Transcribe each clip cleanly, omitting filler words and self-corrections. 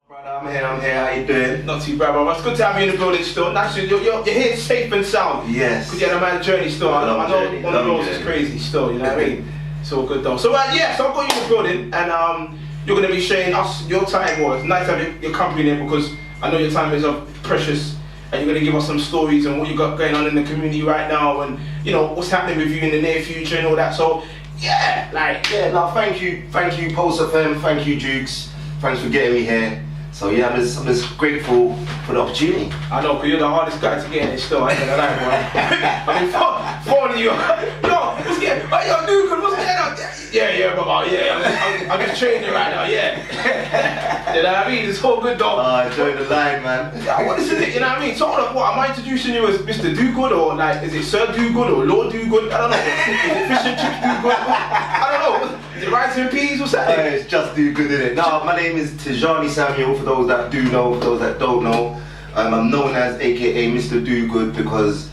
I'm here, how you doing? Not too bad, bro. It's good to have you in the building still. Naturally, you're here safe and sound. Yes. Because you had a mad journey still. I know on the roads is crazy still, you know what I mean? It's all good though. So so I've got you in the building and you're going to be sharing us your time. Well, it's nice to have your company there because I know your time is precious and you're going to give us some stories and what you got going on in the community right now and, you know, what's happening with you in the near future and all that. So, no, thank you, Pulse FM, thank you, Dukes. Thanks for getting me here. So yeah, I'm just grateful for the opportunity. I know, because you're the hardest guy to get in it still, I ain't gonna lie, boy. I mean, phoning you, yo, what's getting, yo, dude, what's getting on? Yeah, bro, yeah, I'm just training right now, yeah. You know what I mean? It's all good though. Oh, enjoy the line, man. Yeah, what is it, you know what I mean? So what, am I introducing you as Mr. Do-Good or like, is it Sir Do-Good or Lord Do-Good? I don't know. Is it Fish and Chips Do-Good? I don't know. Is it rice and peas? What's that? It's just Do-Good, innit? No, my name is Tijani Samuel, for those that do know, for those that don't know. I'm known as AKA Mr. Do-Good because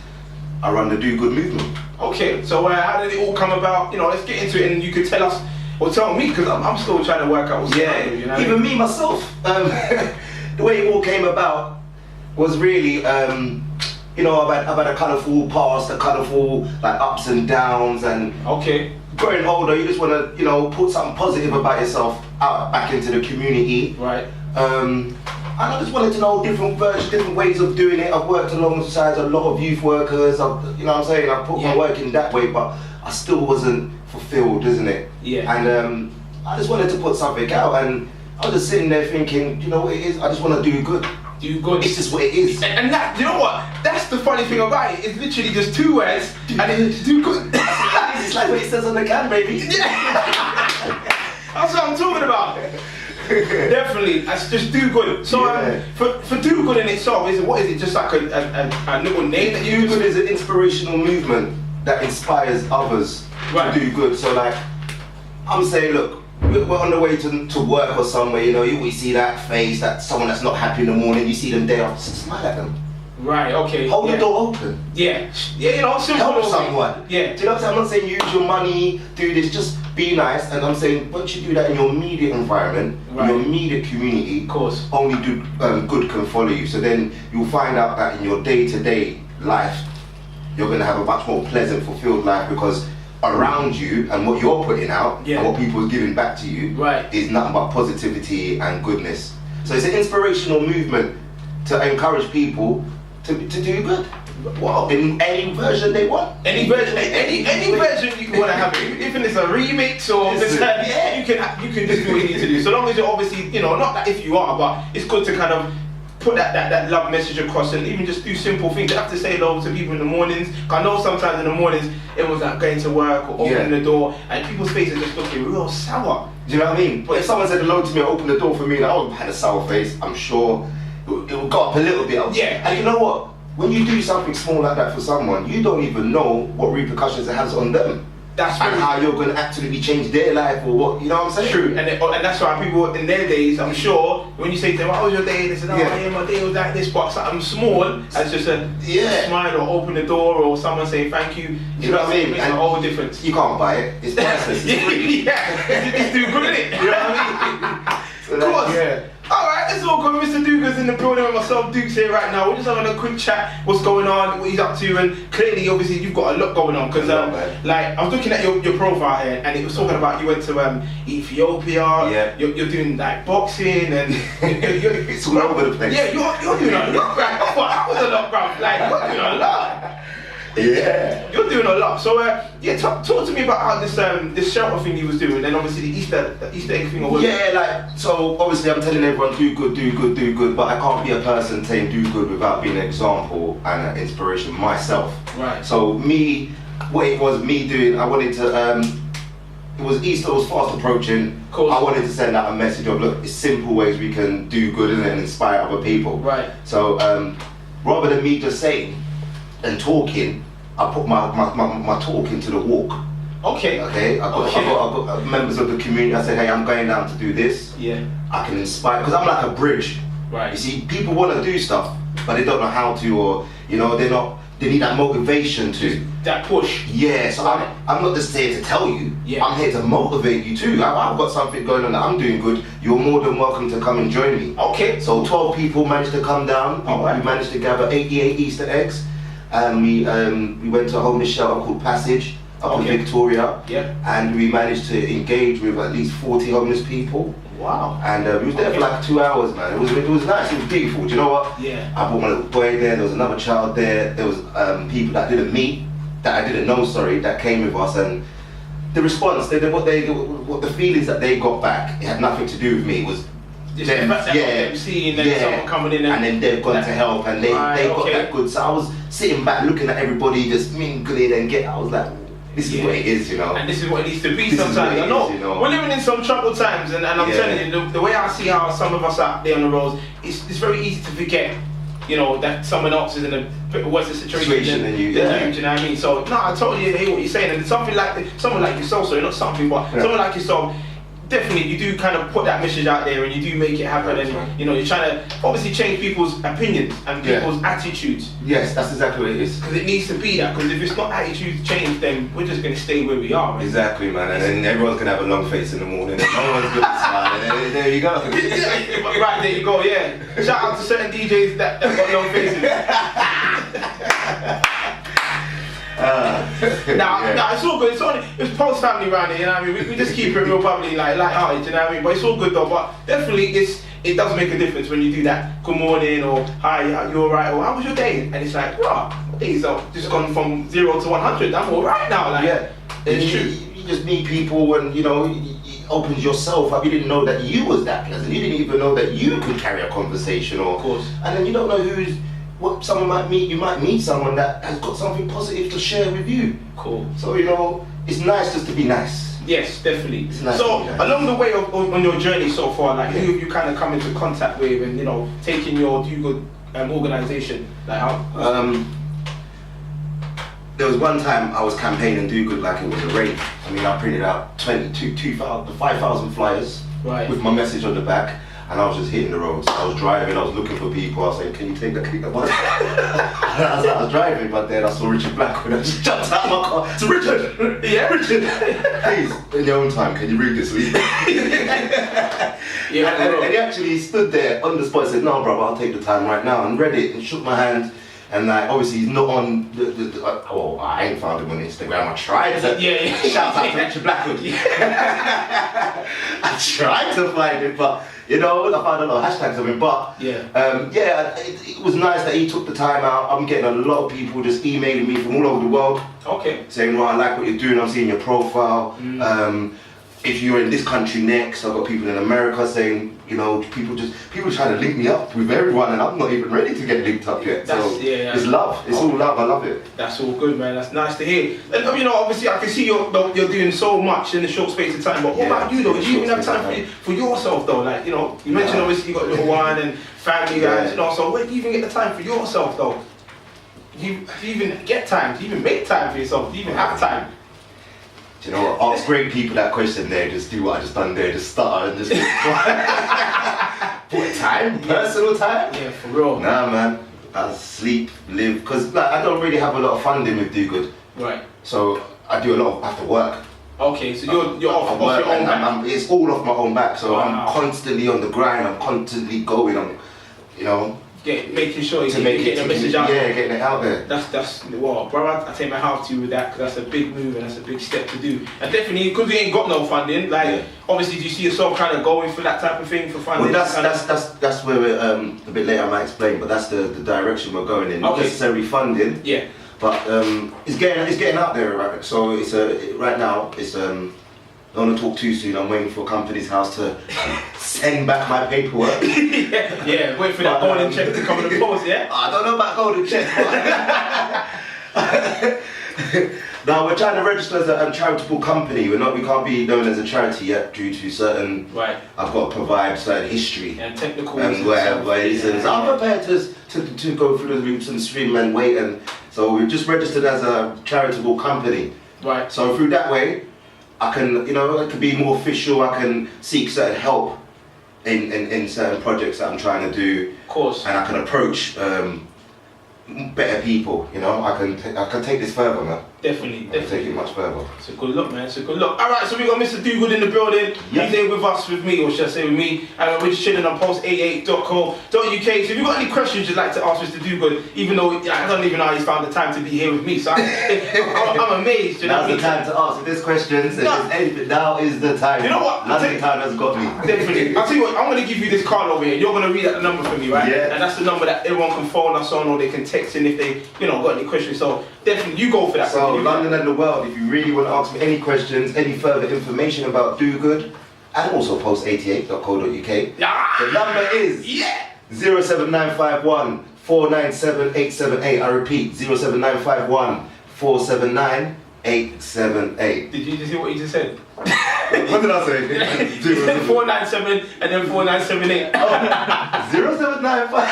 I run the Do-Good movement. Okay, so how did it all come about? You know, let's get into it and you could tell us, or tell me, because I'm still trying to work out what's going on, you know? Even me, myself. The way it all came about was really, you know, I've had a colourful past, a colourful like ups and downs, and growing older, you just want to, you know, put something positive about yourself out back into the community. Right. And I just wanted to know different ways of doing it. I've worked alongside a lot of youth workers. You know what I'm saying? I put my work in that way, but I still wasn't fulfilled, isn't it? Yeah. And I just wanted to put something out, and I was just sitting there thinking, you know what it is? I just want to do good. Do good. It's just what it is. And that, you know what? That's the funny thing about it. It's literally just two words, and it's do good. It's like what it says on the can, baby. Yeah. That's what I'm talking about. Definitely, that's just do good. So for do good in itself, what is it? Just like a little name that you use? Do good is an inspirational movement that inspires others to do good. So like, I'm saying, look, we're on the way to work or somewhere, you know, we see that face, that someone that's not happy in the morning, you see them there, just smile at them. Right, okay. Hold the door open. Yeah, you know, simple. Help someone. Yeah. Do you know what I'm saying? I'm not saying use your money, do this, just be nice. And I'm saying once you do that in your immediate environment, in your immediate community, of course, only good can follow you. So then you'll find out that in your day-to-day life, you're going to have a much more pleasant, fulfilled life because around you and what you're putting out and what people are giving back to you is nothing but positivity and goodness. So it's an inspirational movement to encourage people to do good. Well, in any version they want. Any version you can want to have it. Even if it's a remix or you can just do what you need to do. So long as you're obviously, you know, not that if you are, but it's good to kind of put that love message across and even just do simple things. You have to say hello to people in the mornings. I know sometimes in the mornings everyone's like going to work or opening the door and people's faces just looking real sour. Do you know what I mean? But if someone said hello to me or opened the door for me and I would have had a sour face, I'm sure it would go up a little bit. And you know what? When you do something small like that for someone, you don't even know what repercussions it has on them. That's and how you're going to absolutely change their life or what, you know what I'm saying? True, and that's why people in their days, I'm sure, when you say to them, how was your day? They said, oh yeah, my day was like this, but something small, as just a smile or open the door or someone saying thank you. You know what I mean? Makes a whole difference. You can't buy it, it's priceless. It's too good, isn't it? You know what I mean? Of course. Alright, let's all go. Mr. Duke's in the building with myself, Duke's here right now. We're just having a quick chat, what's going on, what he's up to, and clearly, obviously, you've got a lot going on. Because, like, I was looking at your profile here, and it was talking about you went to Ethiopia, you're doing, like, boxing, and you're it's all over the place. Yeah, you're doing a lot, right? I thought that was a lot, bro. Like, you're doing a lot. Yeah. You're doing a lot. So talk to me about how this shelter thing you was doing, and obviously the Easter egg thing. Like, so obviously I'm telling everyone do good, but I can't be a person saying do good without being an example and an inspiration myself. Right. So what it was me doing, I wanted to, it was Easter, it was fast approaching. I wanted to send out a message of, look, it's simple ways we can do good, isn't it, and inspire other people. Right. So rather than me just saying and talking, I put my talk into the walk. Okay. I got members of the community. I said, hey, I'm going down to do this. Yeah. I can inspire, because I'm like a bridge. Right. You see, people want to do stuff, but they don't know how to, or you know, they're not they need that motivation to. That push. Yeah, so I'm not just here to tell you. Yeah. I'm here to motivate you too. I've got something going on that I'm doing good. You're more than welcome to come and join me. Okay. So 12 people managed to come down. Right. We managed to gather 88 Easter eggs. And we went to a homeless shelter called Passage up in Victoria. Yeah. And we managed to engage with at least 40 homeless people. Wow. And we was there for like 2 hours, man. It was nice, it was beautiful. Do you know what? Yeah. I brought my little boy there, there was another child there, there was people that I didn't meet, that I didn't know, that came with us, and the response, what the feelings that they got back, it had nothing to do with me. It was them seeing someone coming in and then they've gone to help, and they got that good. So I was sitting back looking at everybody just mingling and I was like, this is what it is, you know. And this is what it needs to be sometimes. I know. We're living in some troubled times, and I'm telling you, the way I see how some of us out there on the roads, it's very easy to forget, you know, that someone else is in a worse situation than you. You know what I mean? So, no, I totally hear what you're saying. And someone like yourself, sorry, not something, but someone like yourself, definitely you do kind of put that message out there, and you do make it happen, and you know, you're trying to obviously change people's opinions and people's attitudes. Yes, that's exactly what it is. Because it needs to be that, because if it's not attitude change, then we're just going to stay where we are, man. Exactly, man, and then everyone's going to have a long face in the morning, and no one's going to smile, and there you go. Right, there you go, yeah. Shout out to certain DJs that got long faces. Nah, it's all good. It's Pulse family around here, you know what I mean? We just keep it real bubbly, like light-hearted, you know what I mean? But it's all good though. But definitely, it does make a difference when you do that. Good morning, or hi, you alright, or how was your day? And it's like, wow, my day's just gone from 0 to 100. I'm alright now, like. It's true. You just meet people, and you know, it opens yourself up. You didn't know that you was that pleasant. You didn't even know that you could carry a conversation, or. Of course. And then you don't know what someone might meet. You might meet someone that has got something positive to share with you. Cool. So you know, it's nice just to be nice. Yes, definitely. It's nice so along the way on your journey so far, like who have you kind of come into contact with, and you know, taking your DOGOOD organisation, like how? There was one time I was campaigning DOGOOD like it was a raid. I mean, I printed out 5,000 flyers with my message on the back. And I was just hitting the roads. I was driving, I was looking for people. I was saying, can you take that? I was driving, but then I saw Richard Blackwood. I just jumped out of my car. It's Richard! Yeah? Richard! Please, in your own time, can you read this, please? And he actually stood there on the spot and said, no, brother, I'll take the time right now. And read it and shook my hand. And like, obviously he's not on I ain't found him on Instagram. I tried to shout out to Richard Blackwood. I tried to find him, but you know, I found a lot of hashtags of him. But it was nice that he took the time out. I'm getting a lot of people just emailing me from all over the world. Okay. Saying, well, I like what you're doing, I'm seeing your profile. If you're in this country next, I've got people in America saying, you know, people trying to link me up with everyone, and I'm not even ready to get linked up yet. It's love. It's all love. I love it. That's all good, man. That's nice to hear. And you know, obviously, I can see you're doing so much in a short space of time. But what about you, though? Do you even have time for yourself, though? Like, you know, you mentioned obviously you got a little one and family guys, you know. So where do you even get the time for yourself, though? Do you even get time? Do you even make time for yourself? Do you even have time? Do you know what? Ask great people that question there, just do what I just done there, just stutter and just what time? Personal time? Yeah, for real. Nah, man. I sleep, live, because like, I don't really have a lot of funding with DOGOOD. Right. So I do a lot of after work. Okay, so you're off your own back. It's all off my own back, so I'm constantly on the grind, I'm constantly going on, you know. Making sure you're getting a message out there. Yeah, getting it out there. That's well, brother, I take my hat to you with that, because that's a big move and that's a big step to do. And definitely, because we ain't got no funding, like obviously, do you see yourself kind of going for that type of thing for funding? Well, that's where we're a bit later I might explain, but that's the direction we're going in. Not necessarily funding. Yeah. But it's getting out there, right? So it's right now it's I don't want to talk too soon. I'm waiting for company's house to send back my paperwork. Wait for that golden check to come in the post, yeah? I don't know about golden check. Now we're trying to register as a charitable company. We can't be known as a charity yet due to certain. Right. I've got to provide certain history and technical and reasons. I'm prepared to go through the loops and stream and wait, and so we've just registered as a charitable company. Right. So through that way, I can, you know, I can be more official. I can seek certain help in certain projects that I'm trying to do. Of course. And I can approach better people. You know, I can take this further, man. Definitely. Take it much further. It's a good look, man. It's a good look. All right, so we got Mr. DOGOOD in the building. Yep. He's here with me, or should I say with me? And we're just chilling on Pulse88.co.uk. So if you've got any questions you'd like to ask Mr. DOGOOD, even though I don't even know how he's found the time to be here with me, so I'm amazed. You know Now's the time to ask. If there's questions, now is the time. You know what? London Town has got me. Definitely. I'll tell you what, I'm going to give you this card over here. You're going to read out the number for me, right? Yeah. And that's the number that everyone can phone us on, or they can text in if they, got any questions. So definitely, you go for that. So London and the world, if you really want to ask me any questions, any further information about DOGOOD, and also Pulse88.co.uk, the number is 07951 497 878. I repeat, 07951 479 878. Did you just hear what you just said? What did I say? You said 497 and then 4978. Oh, 0795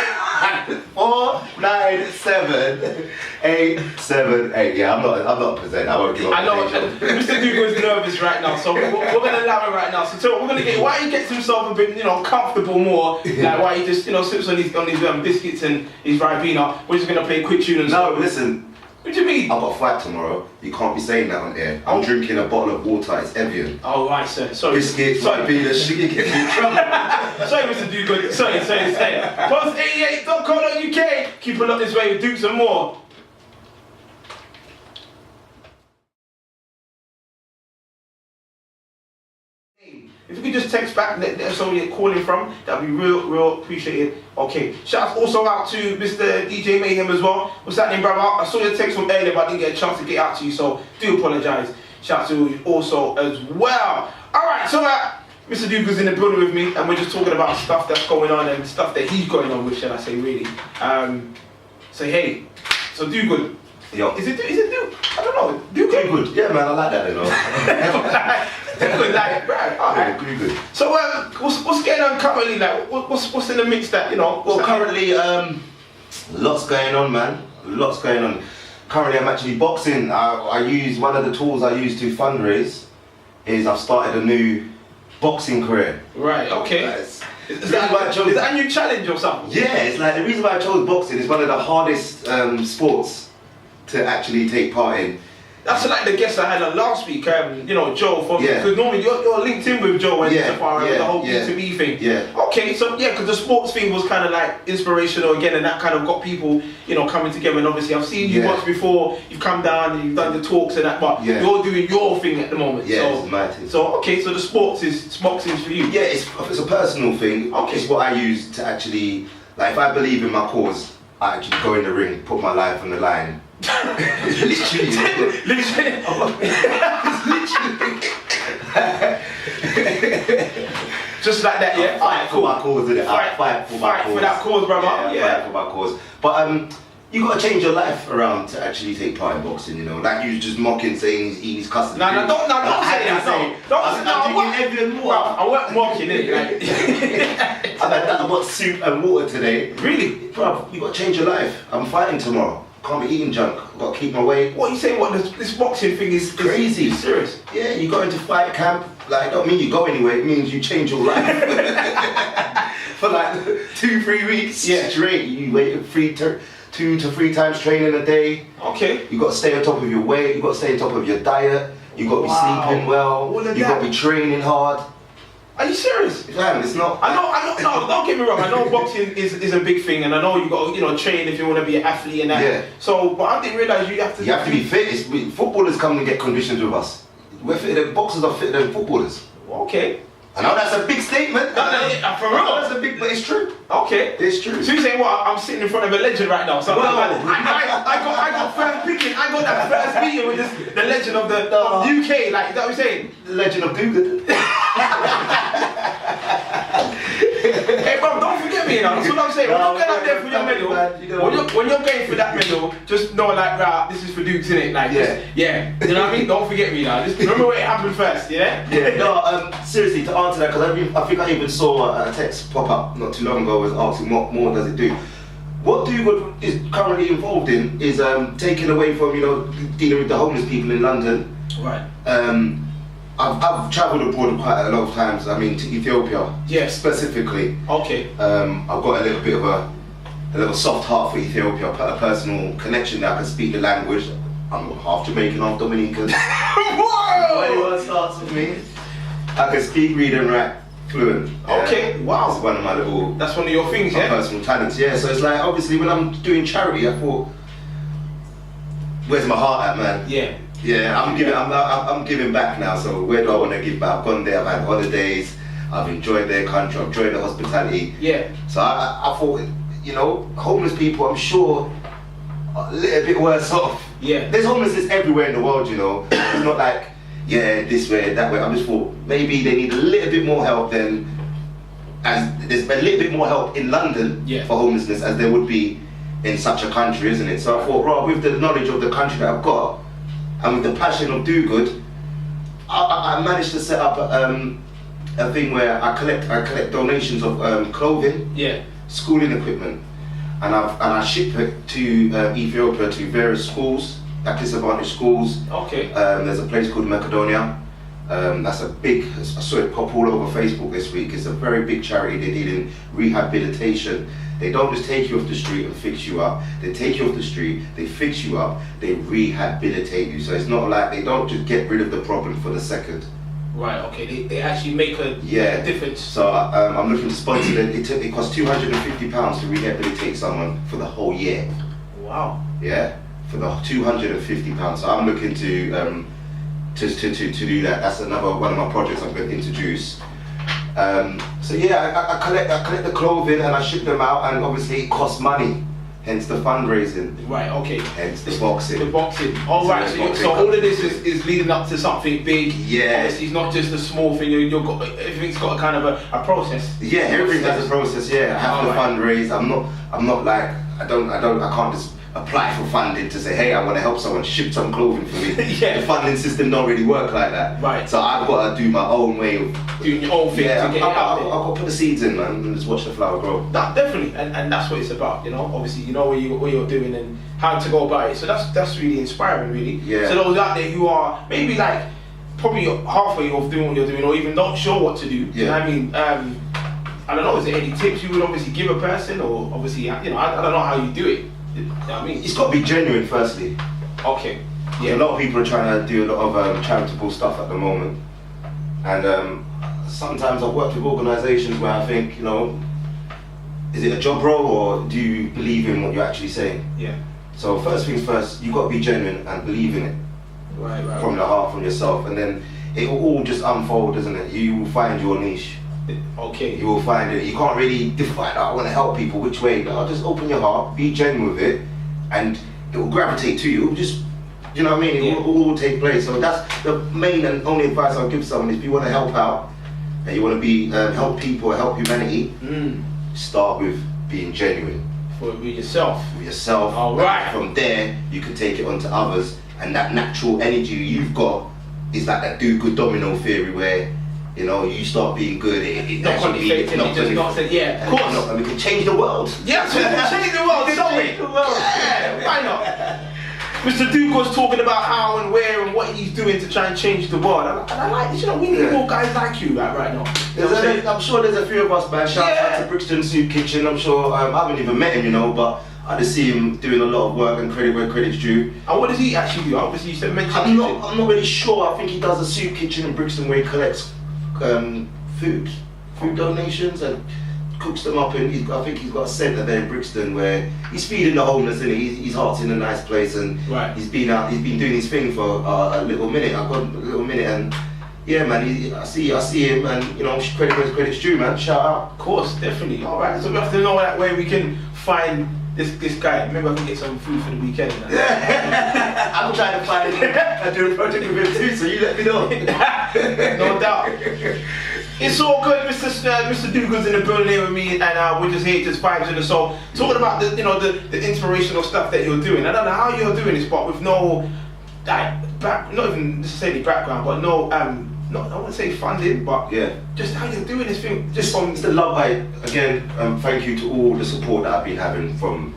497 878. Yeah, I'm not presenting. I won't give up. I know. Mr. DOGOOD's nervous right now, so we're gonna allow him right now. So tell him, we're gonna get why he gets himself a bit, comfortable more. Like why he just, sips on his biscuits and his Ribena. We're just gonna play a quick tune and no, listen. What do you mean? I've got a fight tomorrow. You can't be saying that on air. I'm drinking a bottle of water. It's Evian. Oh, right, sir. Sorry. Biscuits, Ribena, sugar gets me in trouble. Sorry, Mr. DOGOOD. Sorry. Pulse88.co.uk. Keep it up this way with Dukes and more. If you could just text back, let us know where you're calling from, that'd be real appreciated. Okay, shout also out to Mr. DJ Mayhem as well. What's that name, brother? I saw your text from earlier, but I didn't get a chance to get out to you, so do apologise. Shout out to you also as well. Alright, so Mr. DOGOOD's in the building with me, and we're just talking about stuff that's going on and stuff that he's going on with, shall I say, really. So hey, so DOGOOD. Yo. Is it DOGOOD? I don't know. DOGOOD? Yeah, man, I like that, Good, like, right, alright. Good. So, what's going on currently? Like, what's in the mix that, Well, currently, lots going on, man. Lots going on. Currently, I'm actually boxing. I use one of the tools I use to fundraise is I've started a new boxing career. Right, okay. Is that a new challenge or something? Yeah, it's like the reason why I chose boxing is one of the hardest sports to actually take part in. That's like the guest I had on last week, Joe, because normally you're linked in with Joe and Safari with the whole B2B thing. Yeah. Okay, so because the sports thing was kind of like inspirational again, and that kind of got people, coming together. And obviously, I've seen you once before. You've come down and you've done the talks and that, but you're doing your thing at the moment. Yeah, it's my thing. So okay, so the boxing's for you. Yeah, it's a personal thing. Okay. It's what I use to actually, like, if I believe in my cause, I actually go in the ring, put my life on the line. literally. Just like that, yeah. Fight for my cause, innit? Fight for that cause, brother. Yeah, fight for my cause. But you gotta change your life around to actually take part in boxing. Like you just mocking, saying he's cussing. No, don't say that. I'm drinking Evian water. I weren't mocking it. I've had nothing but soup and water today. Really, bro? You gotta change your life. I'm fighting tomorrow. Can't be eating junk. I've got to keep my weight. What are you saying? What this boxing thing is crazy? Serious? Yeah, you go into fight camp. Like, don't mean you go anywhere. It means you change your life for like 2-3 weeks straight. You wait 2 to 3 times training a day. Okay. You got to stay on top of your weight. You got to stay on top of your diet. You got to be sleeping well. You got to be training hard. Are you serious? Damn, it's not. I know. No, don't get me wrong. I know boxing is a big thing, and I know you got to train if you want to be an athlete and that. Yeah. So, but I didn't realize you have to. You have to be fit. Footballers come and get conditions with us. We're fitter. Boxers are fitter than footballers. Okay. I know that's a big statement. For real. That's a big, but it's true. Okay. It's true. So you're saying what? I'm sitting in front of a legend right now. So I got first picking. I got that first meeting with the legend of the UK. Like, is that what you're saying? The legend of DOGOOD. Hey, bro, don't forget me now. That's what I'm saying. When you're going out there for your medal, when you're going for that medal, just know, like, right, this is for Dukes, innit? Like, yeah. You know what I mean? Don't forget me now. Just remember what happened first, yeah? Yeah. No, seriously, to answer that, because I think I even saw a text pop up not too long ago, was asking what more does it do. What DOGOOD is currently involved in is taking away from, dealing with the homeless people in London. Right. I've travelled abroad quite a lot of times. I mean, to Ethiopia. Yeah. Specifically. Okay. I've got a little bit of a a little soft heart for Ethiopia, a personal connection that I can speak the language. I'm half Jamaican, half Dominican. Whoa! Anyone starts with me, I can speak, read and write fluent. Okay, wow. It's one of my little... That's one of your things, yeah? Personal talents, yeah. So it's like, obviously when I'm doing charity, I thought, where's my heart at, man? Yeah. Yeah, I'm giving back now, so where do I want to give back? I've gone there, I've had holidays, I've enjoyed their country, I've enjoyed the hospitality. Yeah. So I thought, you know, homeless people, I'm sure, are a little bit worse off. Yeah. There's homelessness everywhere in the world, you know. It's not like, yeah, this way, that way. I just thought maybe they need a little bit more help than, as there's a little bit more help in London for homelessness as there would be in such a country, isn't it? So I thought, right, with the knowledge of the country that I've got, and with the passion of Do Good, I managed to set up a thing where I collect donations of clothing, schooling equipment, and I ship it to Ethiopia to various schools, like disadvantaged schools. Okay. There's a place called Macedonia. That's a big, I saw it pop all over Facebook this week. It's a very big charity. They deal in rehabilitation. They don't just take you off the street and fix you up. They take you off the street, they fix you up, they rehabilitate you. So it's not like they don't just get rid of the problem for the second. Right, okay, they actually make a difference. So I'm looking to sponsor it. It costs £250 to rehabilitate someone for the whole year. Wow. Yeah, for the £250. So I'm looking to do that. That's another one of my projects I'm going to introduce. So yeah, I collect the clothing and I ship them out, and obviously it costs money, hence the fundraising. Right, okay. Hence the boxing. The boxing. All right, so all of this is leading up to something big. Yeah. Obviously it's not just a small thing, everything's got a kind of a process. Yeah, everything has a process, yeah. I have to fundraise. I'm not like, I can't just apply for funding to say, hey, I want to help someone ship some clothing for me. The funding system don't really work like that. Right. So I've got to do my own way of doing your own thing. Yeah, to get I've got to put the seeds in, man, and just watch the flower grow. That, definitely, and that's what it's about, you know. Obviously, you know what you're doing and how to go about it. So that's really inspiring, really. Yeah. So those out there who are maybe like probably halfway of doing what you're doing, or even not sure what to do. Yeah. You know what I mean? I don't know. Is there any tips you would obviously give a person, or obviously, you know, I don't know how you do it. You know what I mean? It's got to be genuine, firstly. Okay. Yeah. A lot of people are trying to do a lot of charitable stuff at the moment, and sometimes I've worked with organisations where I think, you know, is it a job role or do you believe in what you're actually saying? Yeah. So first things first, you've got to be genuine and believe in it. Right. From the heart, from yourself, and then it will all just unfold, doesn't it? You will find your niche. Okay. You will find it. You can't really define, I want to help people, which way? No, just open your heart, be genuine with it, and it will gravitate to you. It will just, you know what I mean? It will all take place. So that's the main and only advice I'll give someone. If you want to help out, and you want to be help people, help humanity, start with being genuine. With yourself. With yourself. All right. From there, you can take it on to others, and that natural energy you've got is like that do good domino theory where, you know, you start being good. Not yeah, of course. And we can change the world. Yeah, we can change the world, Change the world. Yeah, why not? Mr. DOGOOD's talking about how and where and what he's doing to try and change the world. And I like this, you know, we need more guys like you right now. I'm sure there's a few of us, man. Shout out to Brixton Soup Kitchen. I'm sure, I haven't even met him, you know, but I just see him doing a lot of work and credit where credit's due. And what does he actually do? Obviously, you said mention I'm not really sure. I think he does a soup kitchen in Brixton where he collects food donations and cooks them up, and I think he's got a centre there in Brixton where he's feeding the homeless, and his heart's in a nice place, and he's been doing his thing for a little minute. I've got a little minute, and yeah, man, I see him, and you know, credit where credit's due, man. Shout out. Of course, definitely. All right, so we have to know that way we can find this guy. Maybe I can get some food for the weekend. I'm trying to find him and do a project with him too, so you let me know. No doubt. It's all good, Mr. DOGOOD's in the building here with me, and we're just here, just vibes in the soul, talking about the inspirational stuff that you're doing. I don't know how you're doing this, but with no, like, not even necessarily background, but no, I wouldn't say funding, but just how you're doing this thing. Just from the love. Thank you to all the support that I've been having from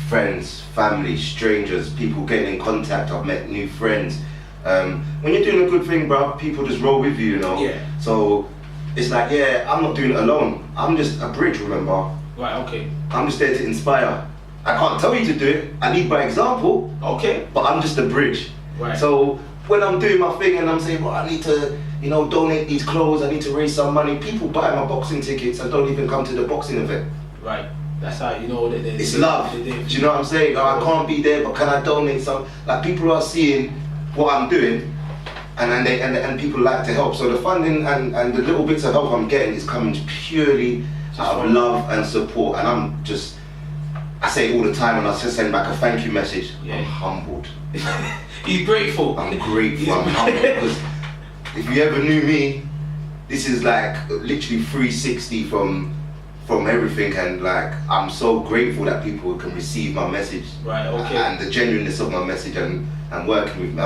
friends, family, strangers, people getting in contact. I've met new friends. When you're doing a good thing, bro, people just roll with you, you know. Yeah. So it's like, I'm not doing it alone. I'm just a bridge, remember. Right, okay. I'm just there to inspire. I can't tell you to do it. I lead by example. Okay. But I'm just a bridge. Right. So when I'm doing my thing and I'm saying, well, I need to, donate these clothes, I need to raise some money, people buy my boxing tickets and don't even come to the boxing event. Right. That's how you know that it's love. Do you know what I'm saying? I can't be there, but can I donate some? Like, people are seeing what I'm doing, and people like to help. So the funding and the little bits of help I'm getting is coming purely out of love and support. And I say it all the time, and I just send back a thank you message. Yeah. I'm humbled. He's grateful. I'm grateful. I'm humbled, because if you ever knew me, this is like literally 360 from everything, and like I'm so grateful that people can receive my message. Right. Okay. And the genuineness of my message and working with me.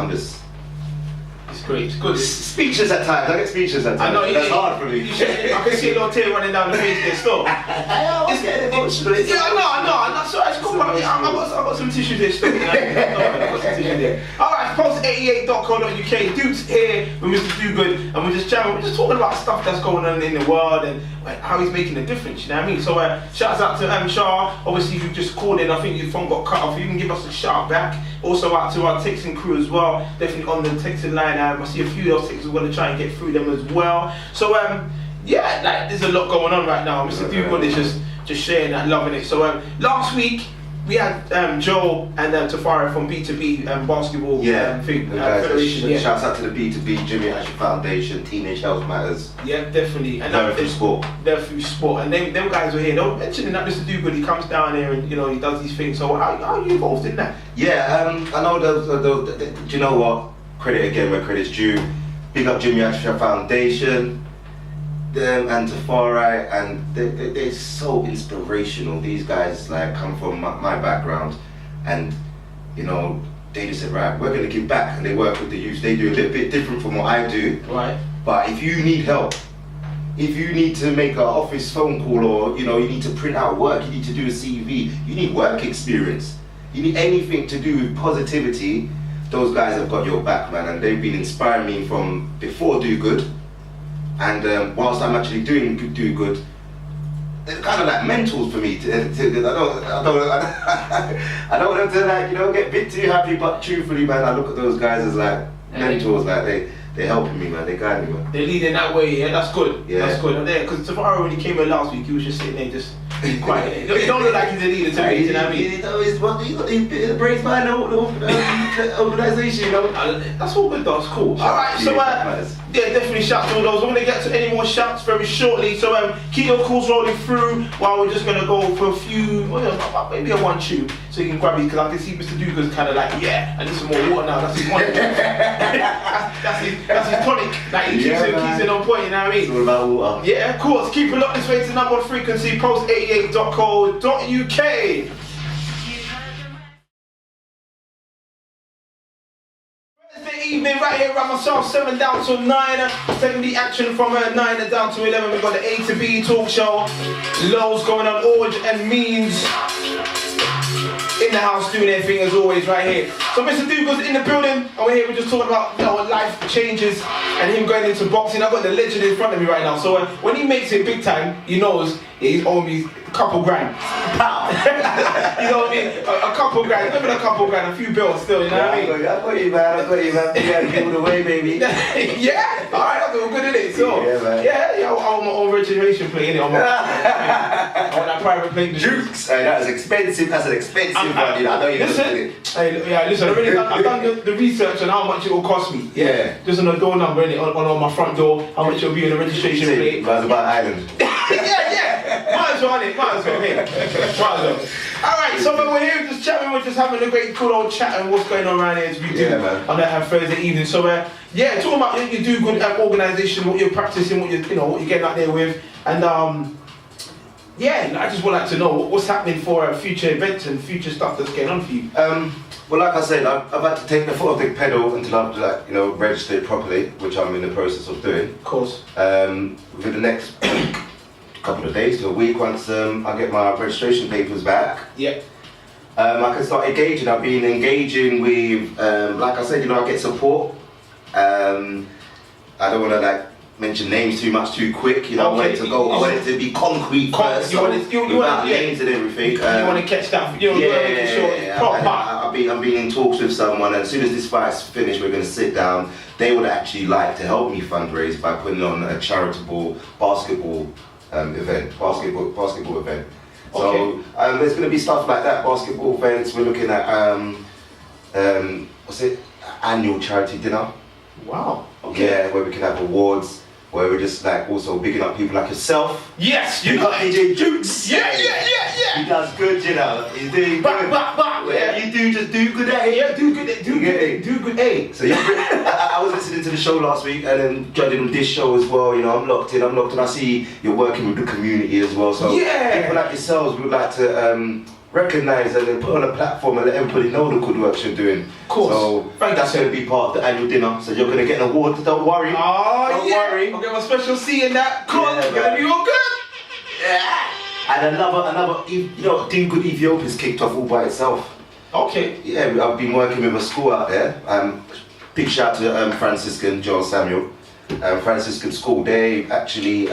It's great. It's good. Speechless at times. I get speechless at times. I know, that's hard for me. I can see a little tear running down the face there still. It's getting emotional. Yeah, I know. I'm sorry. It's cool. I got some tissue there still. I got some tissue there. Alright, Pulse88.co.uk. Duke's here with Mr. Do-Good, and we're just chatting. We're just talking about stuff that's going on in the world and like how he's making a difference. You know what I mean? So shouts out to Shah. Obviously, you just called in. I think your phone got cut off. You can give us a shout back. Also out to our texting crew as well. Definitely on the texting line. I see a few of those texts. We're going to try and get through them as well. So yeah, like there's a lot going on right now. Mr. Do-Good is just sharing that, loving it. So last week we had Joe and Tafari from B2B basketball federation. Shouts out to the B2B Jimmy Asher Foundation, Teenage Health Matters. Yeah, definitely. And they're through sport. They're through sport. And them guys were here. They were mentioning that Mr. Do-Good, he comes down here and he does these things. So how are you involved in that? Yeah, I know those. Do you know what? Credit again where credit's due. Big up Jimmy Asher Foundation. Them and Tafari, and they're so inspirational. These guys like come from my background, and they just said, right, we're gonna give back, and they work with the youth. They do a little bit different from what I do. Right. But if you need help, if you need to make an office phone call, or you need to print out work, you need to do a CV, you need work experience, you need anything to do with positivity, those guys have got your back, man, and they've been inspiring me from before Do-Good. And whilst I'm actually doing Do-Good, they're kind of like mentors for me. I don't want them to get a bit too happy, but truthfully, man, I look at those guys as like mentors. Like they're helping me, man. They guide me, man. They're leading that way. Yeah, that's good. Yeah, that's good. Because Tafari, when he came in last week, he was just sitting there, just quiet. He don't look like he's a leader to me. You know what I mean? He's the brains behind the organisation. That's all good, though. It's cool. All right, so yeah, definitely shout to all those. We're gonna get to any more shouts very shortly. So keep your calls rolling through while we're just gonna go for a few, maybe a one tune, so you can grab it. Because I can see Mr. Dugan's kind of like, I need some more water now. That's his tonic. that's his tonic. Like he keeps it on point. You know what I mean? It's all about water. Yeah, of course. Keep it locked this way to number one frequency, Pulse88.co.uk. Evening right here around myself, 7 down to 9, taking the action from 9 down to 11. We've got the A to B talk show, lows going on, Orge and Means in the house doing their thing as always right here. So Mr. Dougal's in the building, and we're here, we're just talking about life changes and him going into boxing. I've got the legend in front of me right now, so when he makes it big time, he knows he's owing me a couple grand. Pow! You know what I mean? A couple grand, not even a couple grand, a few bills still, you know what I mean? I got you, man. You gotta give it away, baby. Yeah? Alright, that's all good, innit? So, yeah, I want my own registration plate, innit? I want that private plate. Jukes! Hey, that's expensive, that's an expensive one, I know you're listen, I've done the research on how much it will cost me. Yeah. Just on the door number, innit? On my front door, how much it'll be on the registration plate. Might as well buy Island. Yeah. Might as well, innit? Might as well, hey. Might as well. Alright, so when we're here just chatting, we're just having a great cool old chat and what's going on around here as we do on that Thursday evening. So talking about your Do-Good organisation, what you're practicing, what you're getting out there with, and I just would like to know what's happening for future events and future stuff that's going on for you. Well, like I said, I've had to take the foot off the pedal until I've registered properly, which I'm in the process of doing. Of course. Within the next couple of days to a week, once I get my registration papers back, I can start engaging. I've been engaging with, like I said, I get support. I don't want to mention names too much too quick. You know, I want it to go. I want it to be concrete first. You want names and everything. You want to catch that? You know, making sure it's proper. I've been in talks with someone, and as soon as this fight's finished, we're going to sit down. They would actually like to help me fundraise by putting on a charitable basketball event, basketball event. So there's going to be stuff like that, basketball events. We're looking at what's it? Annual charity dinner. Wow. Okay. Yeah, where we can have awards, where we're just like also bigging up people like yourself. Yes, you got DJ Jukes. Yeah. He does good, you know. He's doing good. Yeah. You do just do good at it. Yeah, do good. Hey. So I was listening to the show last week and then judging this show as well. You know, I'm locked in. I see you're working with the community as well. So people like yourselves would like to recognise and then put on a platform and let everybody know the good work you're doing. Of course. So that's going to be part of the annual dinner. So you're going to get an award. Don't worry. Don't worry. I'll get my special C in that. Cool. It's going to be all good. Yeah. And another, you know, Do Good Ethiopia's kicked off all by itself. Okay. Yeah, I've been working with a school out there. Big shout to Franciscan John Samuel. Franciscan school. They actually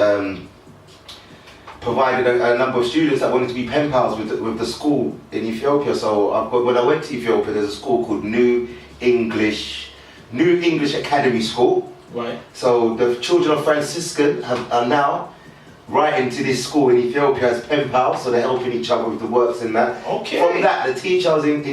provided a number of students that wanted to be pen pals with the school in Ethiopia. So when I went to Ethiopia, there's a school called New English Academy School. Right. So the children of Franciscan are now right into this school in Ethiopia as pen pals, so they're helping each other with the works and that. Okay. From that, the teacher I was in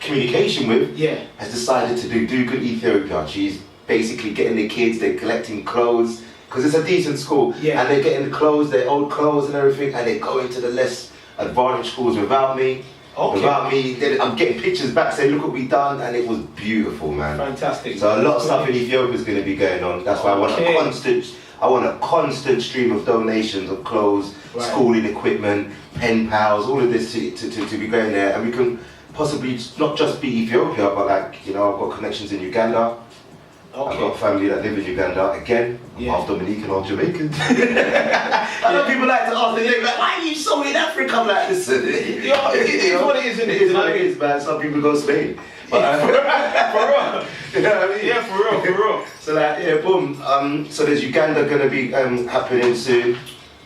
communication with has decided to do Good Ethiopia. She's basically getting the kids, they're collecting clothes, because it's a decent school, and they're getting the clothes, their old clothes and everything, and they go into the less advantaged schools without me. Without me, then I'm getting pictures back saying, look what we've done, and it was beautiful, man. Fantastic. So a lot of stuff in Ethiopia is going to be going on. That's why I want a constant stream of donations of clothes, schooling equipment, pen pals, all of this to be going there, and we can possibly not just be Ethiopia, but like, you know, I've got connections in Uganda. I've got family that live in Uganda. Again, I'm half Dominican, half Jamaican. I know people like to ask me, like, why are you so in Africa? I'm like, listen, it is what it is, isn't it? It is what it is, man. Some people go Spain. But, for real. You know what I mean? Yeah, for real. So like, yeah, boom. So there's Uganda going to be happening soon.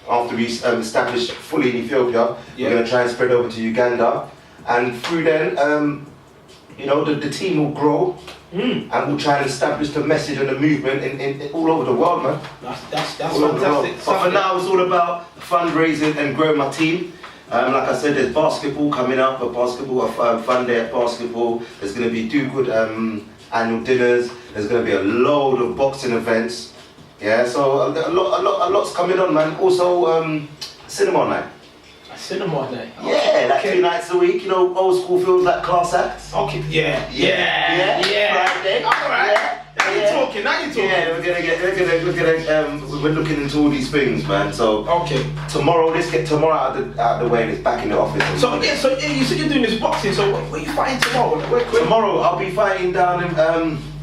After we establish fully in Ethiopia, we're going to try and spread over to Uganda. And through then, you know, the team will grow. And we'll try and establish the message and the movement in all over the world, man. That's fantastic. But for now, it's all about fundraising and growing my team. Like I said, there's basketball coming up, a fun day at basketball. There's going to be Do Good annual dinners. There's going to be a load of boxing events. Yeah, so a lot's coming on, man. Also, cinema night. Cinema night. Yeah, like 2 nights a week, you know, old school films like class acts. Okay, yeah. Friday. Alright. Now you're talking. Yeah, we're looking into all these things, man. So tomorrow, let's get tomorrow out of the way and it's back in the office. So you said you're doing this boxing, so where are you fighting tomorrow? Tomorrow I'll be fighting down in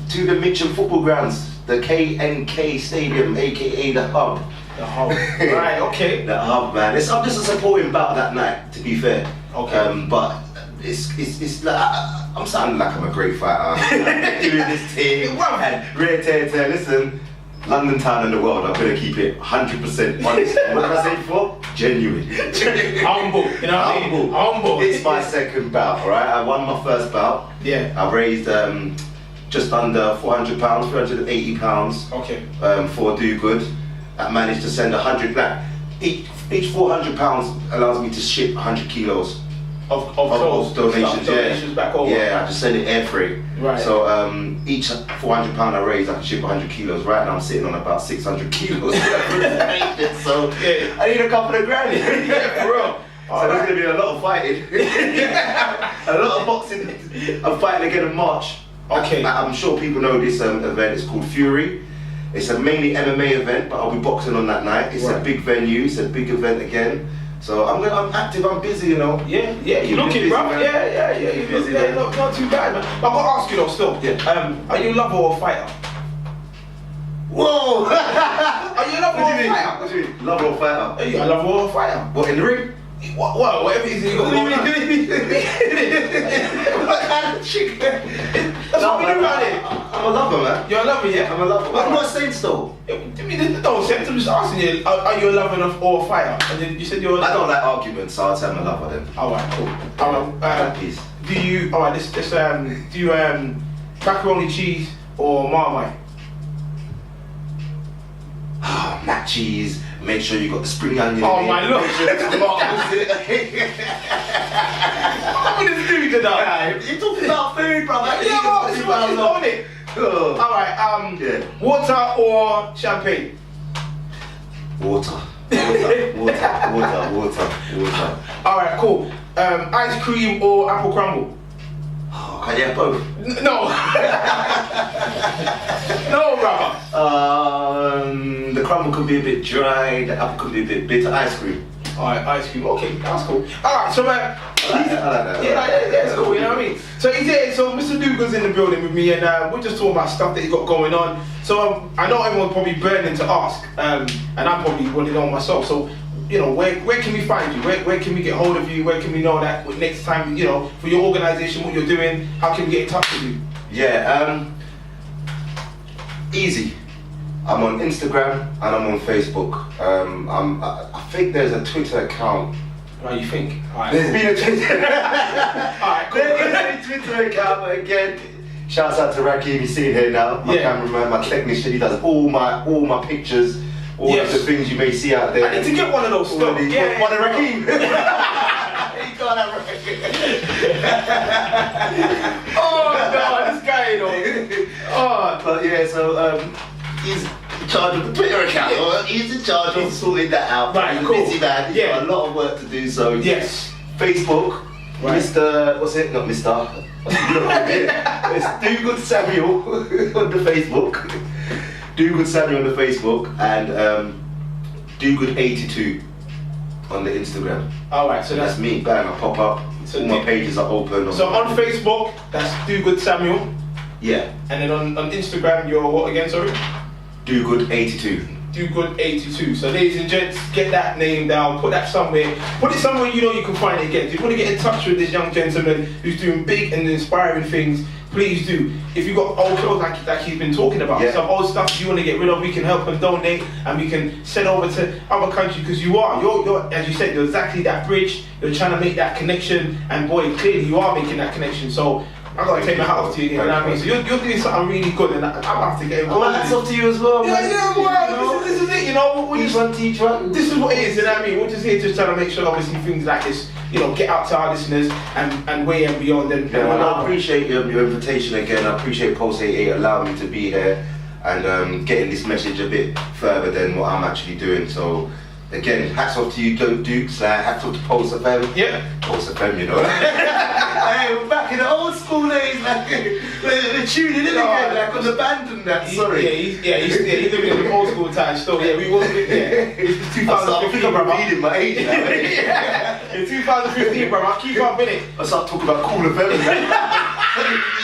to the Mitcham football grounds, the KNK Stadium, aka the Hub. The Hub. Right, okay. The Hub, man. I'm just a supporting bout that night, to be fair. Okay. But it's like I'm sounding like I'm a great fighter. I'm doing this thing. And rare tear. Listen, London town and the world. I'm gonna keep it 100% honest. What did I say before? Genuine. Humble. You know what I mean? Humble. It's my second bout. All right. I won my first bout. Yeah. I raised just under £400, £380. Okay. For Do Good. I managed to send 100 back. Each £400 allows me to ship 100 kilos of donations. Back over. Yeah, I just send it air freight. Right. So each £400 I raise, I can ship 100 kilos. Right now I'm sitting on about 600 kilos. So I need a couple of grand. Yeah, for real. So there's going to be a lot of fighting. A lot of boxing. I'm fighting again in March. Okay. I'm sure people know this event. It's called Fury. It's a mainly MMA event, but I'll be boxing on that night. It's a big venue, it's a big event again. So I'm active, I'm busy, you know. Yeah, you're looking, bro. Yeah, you're busy. Not too bad, man. But I've got to ask you though, still. Yeah. Are you a lover or a fighter? Whoa! Are you a lover or a fighter? What do you mean? Lover or fighter? Are you a lover or a fighter? What, in the ring? Whatever it is you got going on. What kind of chick? That's what we do around here. I'm a lover, man. You're a lover, yeah? I'm a lover. I'm not saying so. I mean, no sense. I'm just asking you, are you a lover or a fighter? And then you said you're a lover. I don't like arguments, so I'll say I'm a lover then. Alright, cool. Peace. Do you, do you, macaroni cheese or Marmite? Mac cheese. Make sure you got the spring onion. Oh my lord! Make sure the tomatoes in it. I'm gonna do tonight. You're talking about food, brother. Yeah, well, this is what is on it. Alright, water or champagne? Water. Alright, cool. Ice cream or apple crumble? Oh, can you have both? No. No, brother. The crumble could be a bit dry, the apple could be a bit bitter. Ice cream. Alright, ice cream. Okay, that's cool. Alright, so man. I like that. Yeah, it's cool, you know what I mean? So he's here, so Mr. Dougood's in the building with me, and we're just talking about stuff that he's got going on. So I know everyone's probably burning to ask, and I probably want to know myself. So, you know, where can we find you? Where can we get hold of you? Where can we know that next time, you know, for your organisation, what you're doing, how can we get in touch with you? Yeah, easy. I'm on Instagram and I'm on Facebook. I think there's a Twitter account. Right, you think? Alright. There's been a Twitter. Alright, cool. There is a Twitter account, but again, shouts out to Rakim. He's sitting here now. My cameraman, my technician. He does all my pictures, all of the things you may see out there. I need to get one of those still. One of Rakim. Oh god, this guy, you know. Oh, but yeah, so he's in charge of the Twitter account. He's in charge of sorting that out. Right, he's cool. a busy man. He's got a lot of work to do. So yes, Facebook, right. Mr. What's it? Not Mr. It's DOGOOD Samuel on the Facebook. DOGOOD Samuel on the Facebook and DOGOOD82 on the Instagram. Alright, so that's me. Bang, I pop up. So all my pages are open. So on Facebook, that's DOGOOD Samuel. Yeah. And then on Instagram, you're what again, sorry? DOGOOD82. DOGOOD82. So ladies and gents, get that name down, put that somewhere. Put it somewhere you know you can find it again. If you want to get in touch with this young gentleman who's doing big and inspiring things, please do. If you've got old clothes like he's been talking about, some old stuff you want to get rid of, we can help and donate, and we can send over to other countries, because you're as you said, you're exactly that bridge. You're trying to make that connection, and boy, clearly you are making that connection. So I've got to take my hat off to you, you know what I mean? So you're doing something really good, and I'll have to get involved. Well, that's up to you as well, man. Well, this is it, you know. Each one teach one. This is what it is, you know what I mean? We're just here just trying to make sure, obviously, things like this, you know, get out to our listeners and way and beyond. And I appreciate your invitation again. I appreciate Pulse88 allowing me to be here and getting this message a bit further than what I'm actually doing. So again, hats off to you, Dukes. Hats off to Pulse FM. Yeah. Pulse FM, you know. Hey, we're back in the old school days, like they're tuning in again, like on the band and that. Sorry. He's living in the old school times still. Yeah, we wasn't. Yeah, it's 2015, bro. I'm reading my age now. It's 2015, bro. I'll keep up in it. I start talking about cool FM.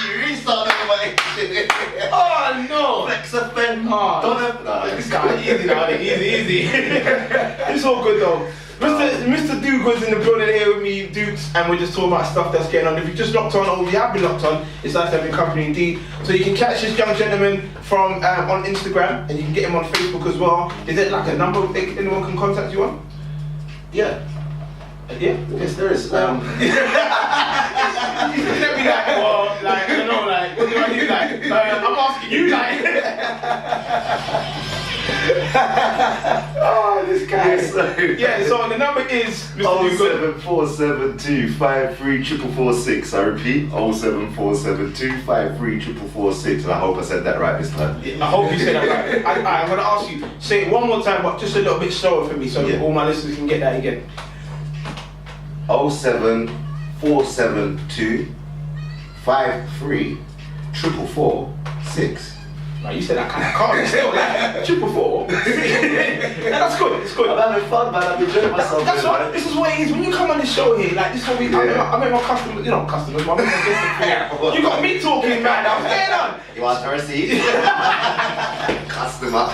You restart on my age. Oh no. Flex FM. This guy, easy now, easy. It's all good though. Mr. Dougood's in the building here with me, Dukes, and we're just talking about stuff that's going on. If you just locked on, or if you have been locked on, it's nice to have your company indeed. So you can catch this young gentleman from on Instagram, and you can get him on Facebook as well. Is there like a number anyone can contact you on? Yeah. Yeah? Yes, there is. Let me like, well, like, I don't know, like, what do I do, like, I'm asking you, like. Oh, this guy. Yeah, so the number is Mr. 07472534446. I repeat, 07472534446. And I hope I said that right this time. I hope you said that right. I'm going to ask you, say it one more time, but just a little bit slower for me, so all my listeners can get that again. 07472534446. Right, you said that kind of calm, still like 444. That's good, it's good. I'm having fun, man. I'm enjoying myself. That's what, this is what it is. When you come on the show here, like this is what we, I met my customers, you know, customers, my you got me talking, man. What's going on? You want to receive? Customer.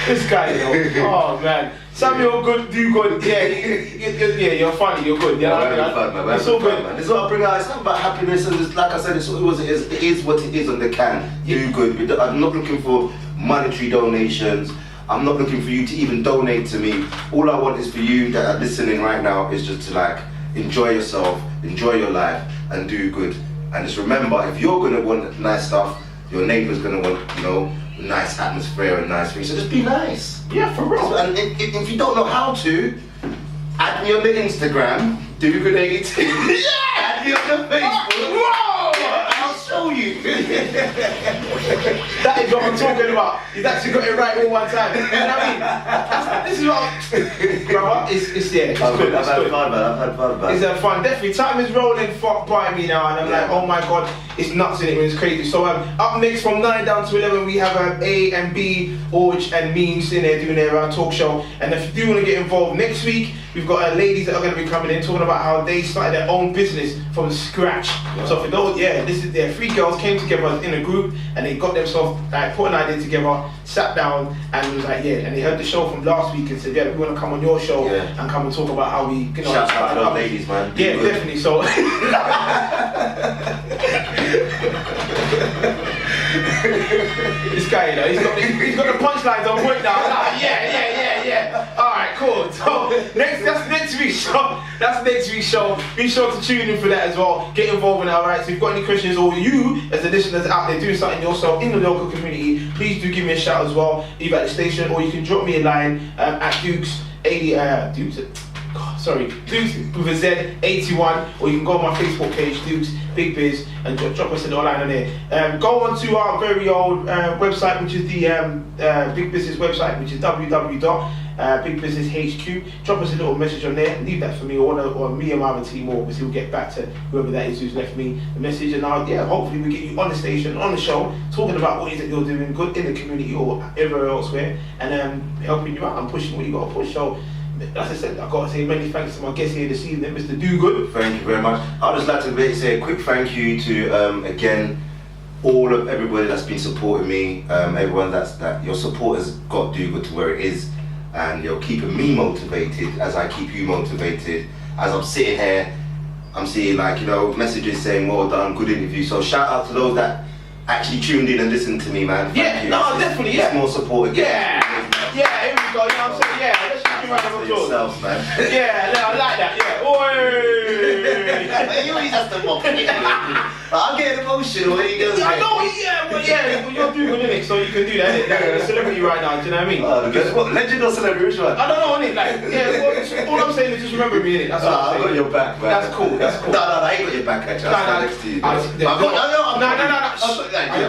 This guy, you know. Oh man. Samuel, good, do good. Yeah, you're funny, you're good. Yeah, it's all good. This is what I bring out. It's not about happiness, and it's, like I said, it is what it is on the can. Do good. I'm not looking for monetary donations. I'm not looking for you to even donate to me. All I want is for you that are listening right now is just to like enjoy yourself, enjoy your life, and do good. And just remember, if you're gonna want nice stuff, your neighbour's gonna want, you know, nice atmosphere and nice things. So just be nice. Yeah, for real. And if you don't know how to, add me on the Instagram, DOGOOD88. Yeah! Add me on the Facebook. Whoa! I'll show you. That is what I'm talking about. He's actually got it right all one time. You know what I mean? This is what bro, it's yeah, it's good. I've had fun, man. I've had fun, man. It's had fun. Definitely. Time is rolling by me now, and I'm like, oh my god, it's nuts in it when it's crazy. So up next from 9 down to 11, we have A and B, Orge and Means in there doing their talk show. And if you do want to get involved next week, we've got ladies that are going to be coming in talking about how they started their own business from scratch. Yeah. So for those, this is their 3 girls came together in a group and they got themselves like put an idea together, sat down and was like, and they heard the show from last week and said, we want to come on your show and come and talk about how we, you know, shout out to those ladies, man. Yeah, definitely. So this guy, you know, he's got the punchlines on point now. Like, yeah. All right, cool. So that's next week's show. That's next week's show. Be sure to tune in for that as well. Get involved in it. All right. So if you've got any questions, or you as the listeners out there doing something yourself in the local community, please do give me a shout as well, either at the station or you can drop me a line at Dukes with a Z 81, or you can go on my Facebook page, Dukes Big Biz, and drop us a little line on there. Go on to our very old website, which is the Big Business website, which is www.Big Business HQ. Drop us a little message on there, leave that for me or me and my other team, or obviously we'll get back to whoever that is who's left me the message, and hopefully we get you on the station, on the show, talking about what it is that you're doing good in the community or everywhere elsewhere, and helping you out and pushing what you got to push. So as I said, I've got to say many thanks to my guest here this evening, Mr. DOGOOD. Thank you very much. I'd just like to say a quick thank you to, again, all of everybody that's been supporting me, everyone that your support has got DOGOOD to where it is, and you're keeping me motivated as I keep you motivated. As I'm sitting here, I'm seeing messages saying well done, good interview. So shout out to those that actually tuned in and listened to me, man. Thank you. Definitely, it's more support again. Here we go, you know what I'm saying? Let's just give a round of applause. Yourself, man. I like that, Oi! You always have to mock me. I'm getting emotional when you go. I know, but you're doing it, so you can do that. You're a celebrity right now, do you know what I mean? What, legend or celebrity, which one? I don't know, innit? All I'm saying is just remember me, innit? That's all I'm saying. I got your back, man. That's cool. No, I ain't got your back, actually. I'm next to you. I'm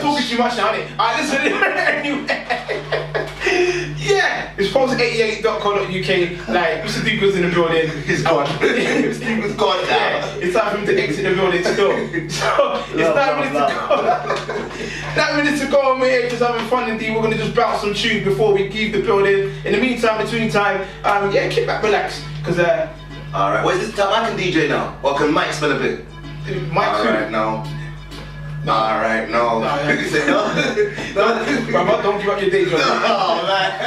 talking too much now, innit? Alright, listen, anyway. It's Pulse88.co.uk. Like, Mr. DOGOOD's in the building. He's gone. Mr. DOGOOD's gone now. It's time for him to exit the building still. So, it's 9 minutes to go. 9 minutes to go, and we're here just having fun indeed. We're going to just bounce some tunes before we leave the building. In the meantime, between time, kick back, relax. Because, alright, where's this time? I can DJ now. Or can Mike spell a bit? Mike too. Alright, no. Alright, no. No. Brother, don't give up your day job. Oh, man.